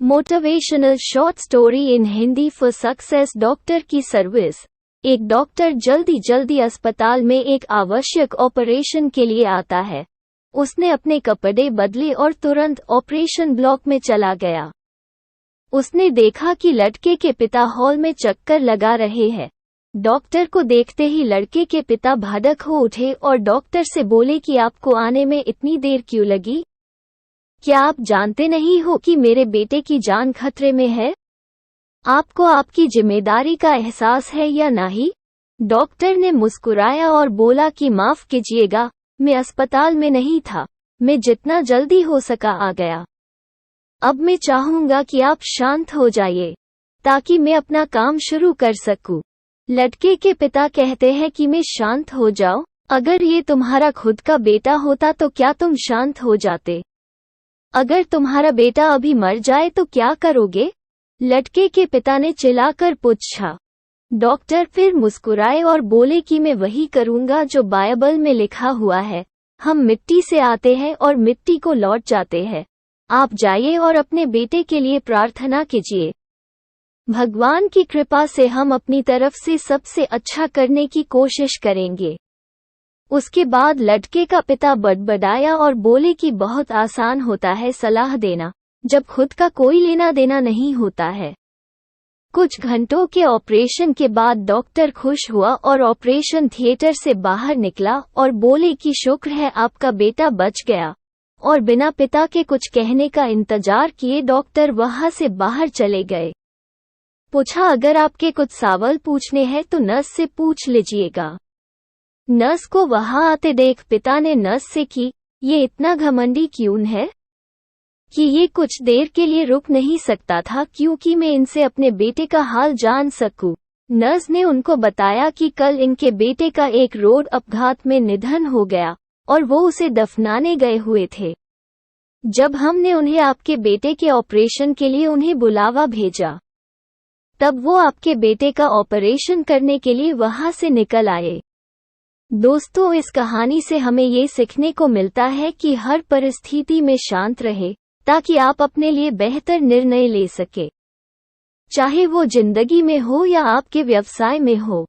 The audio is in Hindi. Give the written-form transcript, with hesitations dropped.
Motivational short story in Hindi for success. Doctor की सर्विस। एक डॉक्टर जल्दी अस्पताल में एक आवश्यक ऑपरेशन के लिए आता है। उसने अपने कपड़े बदले और तुरंत ऑपरेशन ब्लॉक में चला गया। उसने देखा कि लड़के के पिता हॉल में चक्कर लगा रहे हैं। डॉक्टर को देखते ही लड़के के पिता भड़क हो उठे और डॉक्टर से बोले कि आपको आने में इतनी देर क्यों लगी? क्या आप जानते नहीं हो कि मेरे बेटे की जान खतरे में है? आपको आपकी जिम्मेदारी का एहसास है या नहीं? डॉक्टर ने मुस्कुराया और बोला कि माफ कीजिएगा, मैं अस्पताल में नहीं था, मैं जितना जल्दी हो सका आ गया। अब मैं चाहूंगा कि आप शांत हो जाइए ताकि मैं अपना काम शुरू कर सकूं। लड़के के पिता कहते हैं कि मैं शांत हो जाऊं? अगर ये तुम्हारा खुद का बेटा होता तो क्या तुम शांत हो जाते? अगर तुम्हारा बेटा अभी मर जाए तो क्या करोगे? लड़के के पिता ने चिल्लाकर पूछा। डॉक्टर फिर मुस्कुराए और बोले कि मैं वही करूंगा जो बाइबल में लिखा हुआ है, हम मिट्टी से आते हैं और मिट्टी को लौट जाते हैं। आप जाइए और अपने बेटे के लिए प्रार्थना कीजिए। भगवान की कृपा से हम अपनी तरफ से सबसे अच्छा करने की कोशिश करेंगे। उसके बाद लड़के का पिता बड़बड़ाया और बोले कि बहुत आसान होता है सलाह देना, जब खुद का कोई लेना देना नहीं होता है। कुछ घंटों के ऑपरेशन के बाद डॉक्टर खुश हुआ और ऑपरेशन थिएटर से बाहर निकला और बोले कि शुक्र है आपका बेटा बच गया। और बिना पिता के कुछ कहने का इंतजार किए डॉक्टर वहां से बाहर चले गए। पूछा, अगर आपके कुछ सवाल पूछने हैं तो नर्स से पूछ लीजिएगा। नर्स को वहां आते देख पिता ने नर्स से कि ये इतना घमंडी क्यों है कि ये कुछ देर के लिए रुक नहीं सकता था क्योंकि मैं इनसे अपने बेटे का हाल जान सकूं। नर्स ने उनको बताया कि कल इनके बेटे का एक रोड अपघात में निधन हो गया और वो उसे दफनाने गए हुए थे। जब हमने उन्हें आपके बेटे के ऑपरेशन के लिए उन्हें बुलावा भेजा, तब वो आपके बेटे का ऑपरेशन करने के लिए वहां से निकल आए। दोस्तों, इस कहानी से हमें ये सीखने को मिलता है कि हर परिस्थिति में शांत रहे ताकि आप अपने लिए बेहतर निर्णय ले सके, चाहे वो जिंदगी में हो या आपके व्यवसाय में हो।